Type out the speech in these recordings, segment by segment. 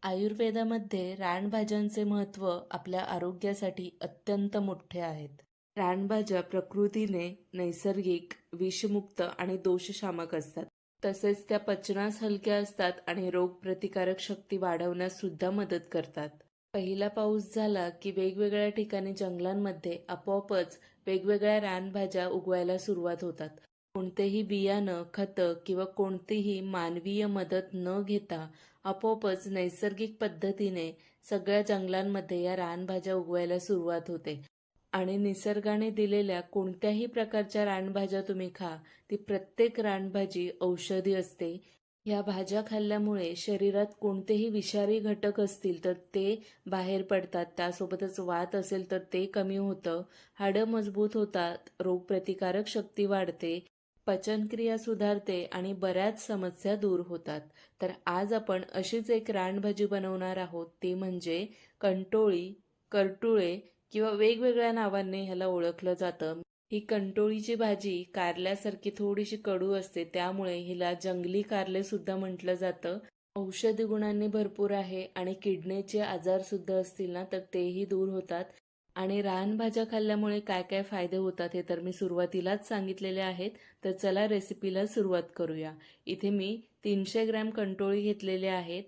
आयुर्वेदामध्ये रानभाज्यांचे महत्त्व आपल्या आरोग्यासाठी अत्यंत मोठे आहेत. रानभाज्या प्रकृतीने नैसर्गिक, विषमुक्त आणि दोषशामक असतात. तसेच त्या पचनास हलक्या असतात आणि रोगप्रतिकारक शक्ती वाढवण्यास सुद्धा मदत करतात. पहिला पाऊस झाला की वेगवेगळ्या ठिकाणी जंगलांमध्ये आपोआपच वेगवेगळ्या रानभाज्या उगवायला सुरुवात होतात. कोणतेही बियाणं, खतं किंवा कोणतीही मानवीय मदत न घेता आपोआपच नैसर्गिक पद्धतीने सगळ्या जंगलांमध्ये या रानभाज्या उगवायला सुरुवात होते. आणि निसर्गाने दिलेल्या कोणत्याही प्रकारच्या रानभाज्या तुम्ही खा, ती प्रत्येक रानभाजी औषधी असते. या भाज्या खाल्ल्यामुळे शरीरात कोणतेही विषारी घटक असतील तर ते बाहेर पडतात. त्यासोबतच वात असेल तर ते कमी होतं, हाडं मजबूत होतात, रोगप्रतिकारक शक्ती वाढते, पचनक्रिया सुधारते आणि बऱ्याच समस्या दूर होतात. तर आज आपण अशीच एक रानभाजी बनवणार आहोत, ती म्हणजे कंटोळी, करटुळे किंवा वेगवेगळ्या नावांनी ह्याला ओळखलं जातं. ही कंटोळीची भाजी कारल्यासारखी थोडीशी कडू असते, त्यामुळे हिला जंगली कारले सुद्धा म्हटलं जातं. औषधी गुणांनी भरपूर आहे आणि किडनीचे आजार सुद्धा असतील ना तर तेही दूर होतात. आणि रानभाज्या खाल्ल्यामुळे काय काय फायदे होतात हे तर मी सुरुवातीलाच सांगितलेले आहेत. तर चला रेसिपीला सुरुवात करूया. इथे मी 300 ग्रॅम कंटोळी घेतलेले आहेत.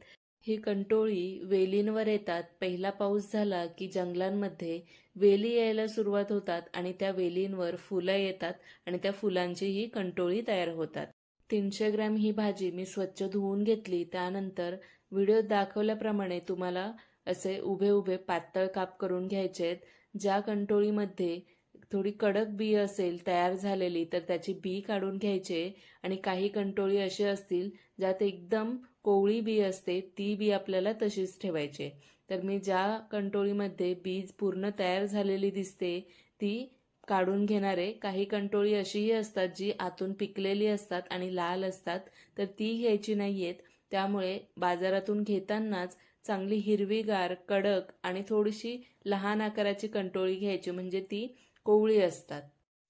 ही कंटोळी वेलींवर येतात. पहिला पाऊस झाला की जंगलांमध्ये वेली यायला सुरुवात होतात आणि त्या वेलींवर फुलं येतात आणि त्या फुलांची ही कंटोळी तयार होतात. 300 ग्रॅम ही भाजी मी स्वच्छ धुवून घेतली. त्यानंतर व्हिडिओत दाखवल्याप्रमाणे तुम्हाला असे उभे उभे पातळ काप करून घ्यायचे आहेत. ज्या कंटोळीमध्ये थोडी कडक बी असेल तयार झालेली तर त्याची बी काढून घ्यायचे. आणि काही कंटोळी असे असतील ज्यात एकदम कोवळी बी असते, ती बी आपल्याला तशीच ठेवायची. तर मी ज्या कंटोळीमध्ये बीज पूर्ण तयार झालेली दिसते ती काढून घेणार आहे. काही कंटोळी अशीही असतात जी आतून पिकलेली असतात आणि लाल असतात, तर ती घ्यायची नाहीयेत. त्यामुळे बाजारातून घेतानाच चांगली हिरवीगार, कडक आणि थोडीशी लहान आकाराची कंटोळी घ्यायची, म्हणजे ती कोवळी असतात.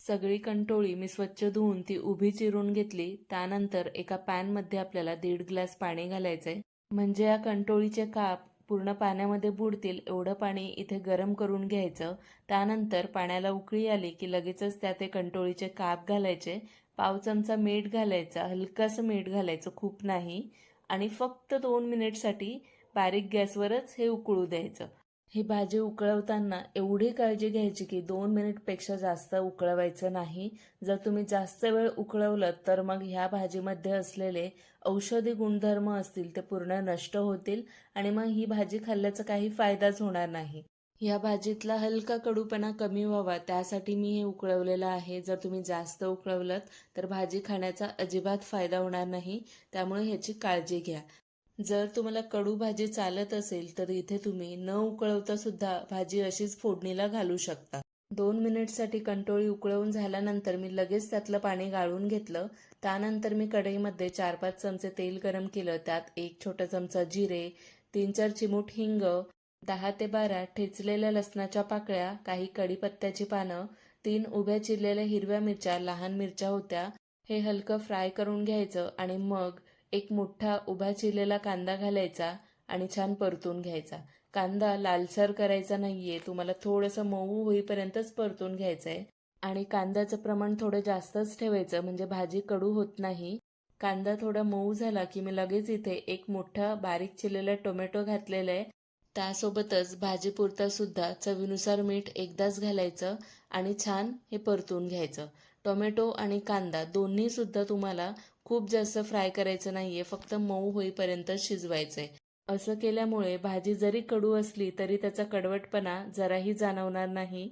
सगळी कंटोळी मी स्वच्छ धुवून ती उभी चिरून घेतली. त्यानंतर एका पॅनमध्ये आपल्याला 1.5 ग्लास पाणी घालायचंय, म्हणजे या कंटोळीचे काप पूर्ण पाण्यामध्ये बुडतील एवढं पाणी इथे गरम करून घ्यायचं. त्यानंतर पाण्याला उकळी आली की लगेचच त्यात ते कंटोळीचे काप घालायचे. पाव चमचा मीठ घालायचा, हलकंसं मीठ घालायचं, खूप नाही. आणि फक्त 2 मिनिटसाठी बारीक गॅसवरच हे उकळू द्यायचं. ही भाजी उकळवताना एवढी काळजी घ्यायची की 2 मिनिटपेक्षा जास्त उकळवायचं नाही. जर तुम्ही जास्त वेळ उकळवलं तर मग ह्या भाजीमध्ये असलेले औषधी गुणधर्म असतील ते पूर्ण नष्ट होतील आणि मग ही भाजी खाल्ल्याचा काही फायदाच होणार नाही. या भाजीतला हलका कडूपणा कमी व्हावा त्यासाठी मी हे उकळवलेलं आहे. जर तुम्ही जास्त उकळवलं तर भाजी खाण्याचा अजिबात फायदा होणार नाही, त्यामुळे ह्याची काळजी घ्या. जर तुम्हाला कडू भाजी चालत असेल तर इथे तुम्ही न उकळवता सुद्धा भाजी अशीच फोडणीला घालू शकता. 2 मिनिटसाठी कंटोळी उकळवून झाल्यानंतर मी लगेच त्यातलं पाणी गाळून घेतलं. त्यानंतर मी कढईमध्ये 4-5 चमचे तेल गरम केलं. त्यात 1 छोटा चमचा जिरे, 3-4 चिमूट हिंग, 10 ते 12 ठेचलेल्या लसणाच्या पाकळ्या, काही कढीपत्त्याची पानं, 3 उभ्या चिरलेल्या हिरव्या मिरच्या, लहान मिरच्या होत्या. हे हलकं फ्राय करून घ्यायचं आणि मग एक मोठा उभा चिरलेला कांदा घालायचा आणि छान परतून घ्यायचा. कांदा लालसर करायचा नाहीये, तुम्हाला थोडंसं मऊ होईपर्यंतच परतून घ्यायचं आहे. आणि कांद्याचं प्रमाण थोडं जास्तच ठेवायचं, म्हणजे भाजी कडू होत नाही. कांदा थोडा मऊ झाला की मी लगेच इथे एक मोठा बारीक चिरलेला टोमॅटो घातलेला आहे. त्यासोबतच भाजीपुरता सुद्धा चवीनुसार मीठ एकदाच घालायचं आणि छान हे परतून घ्यायचं. टोमॅटो आणि कांदा दोन्ही सुद्धा तुम्हाला खूप जास्त फ्राय करायचं नाहीये, फक्त मऊ होईपर्यंत शिजवायचंय. असं केल्यामुळे भाजी जरी कडू असली तरी त्याचा कडवटपणा जराही जाणवणार नाही.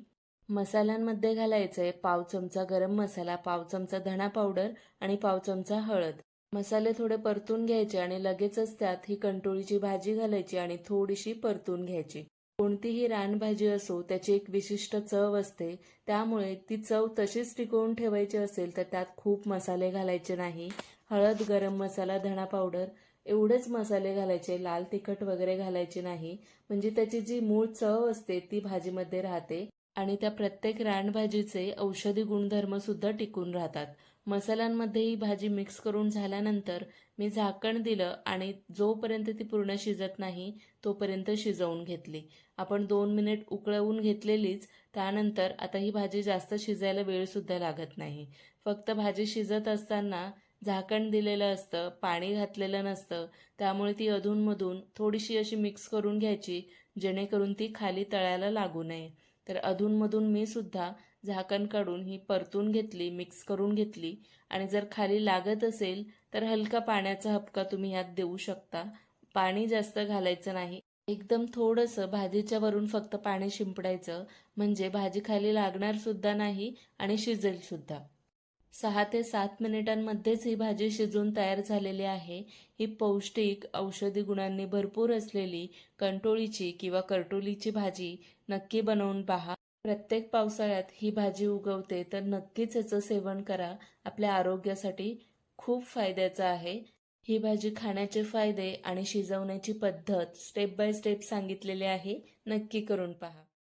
मसाल्यांमध्ये घालायचंय पाव चमचा गरम मसाला, पाव चमचा धणा पावडर आणि पाव चमचा हळद. मसाले थोडे परतून घ्यायचे आणि लगेचच त्यात ही कंटोळीची भाजी घालायची आणि थोडीशी परतून घ्यायची. कोणतीही रानभाजी असो त्याची एक विशिष्ट चव असते, त्यामुळे ती चव तशीच टिकवून ठेवायची असेल तर त्यात खूप मसाले घालायचे नाही. हळद, गरम मसाला, धणा पावडर एवढेच मसाले घालायचे, लाल तिखट वगैरे घालायचे नाही. म्हणजे त्याची जी मूळ चव असते ती भाजीमध्ये राहते आणि त्या प्रत्येक रानभाजीचे औषधी गुणधर्म सुद्धा टिकून राहतात. मसाल्यांमध्ये ही भाजी मिक्स करून झाल्यानंतर मी झाकण दिलं आणि जोपर्यंत ती पूर्ण शिजत नाही तोपर्यंत शिजवून घेतली. आपण 2 मिनिट उकळवून घेतलेलीच. त्यानंतर आता ही भाजी जास्त शिजायला वेळसुद्धा लागत नाही. फक्त भाजी शिजत असताना झाकण दिलेलं असतं, पाणी घातलेलं नसतं, त्यामुळे ती अधूनमधून थोडीशी अशी मिक्स करून घ्यायची, जेणेकरून ती खाली तळायला लागू नये. तर अधूनमधून मी सुद्धा झाकण काढून ही परतून घेतली, मिक्स करून घेतली आणि जर खाली लागत असेल तर हलका पाण्याचा हबका तुम्ही ह्यात देऊ शकता. पाणी जास्त घालायचं नाही. एकदम थोडंसं भाजीच्या वरून फक्त पाणी शिंपडायचं, म्हणजे भाजी खाली लागणार सुद्धा नाही आणि शिजेल सुद्धा. 6 ते 7 मिनिटांमध्येच ही भाजी शिजून तयार झालेली आहे. ही पौष्टिक, औषधी गुणांनी भरपूर असलेली कंटोळीची किंवा करटोलीची भाजी नक्की बनवून पहा. प्रत्येक पावसाळ्यात ही भाजी उगवते, तर नक्कीच याचं सेवन करा. आपल्या आरोग्यासाठी खूप फायद्याचं आहे. ही भाजी खाण्याचे फायदे आणि शिजवण्याची पद्धत स्टेप बाय स्टेप सांगितलेली आहे. नक्की करून पहा.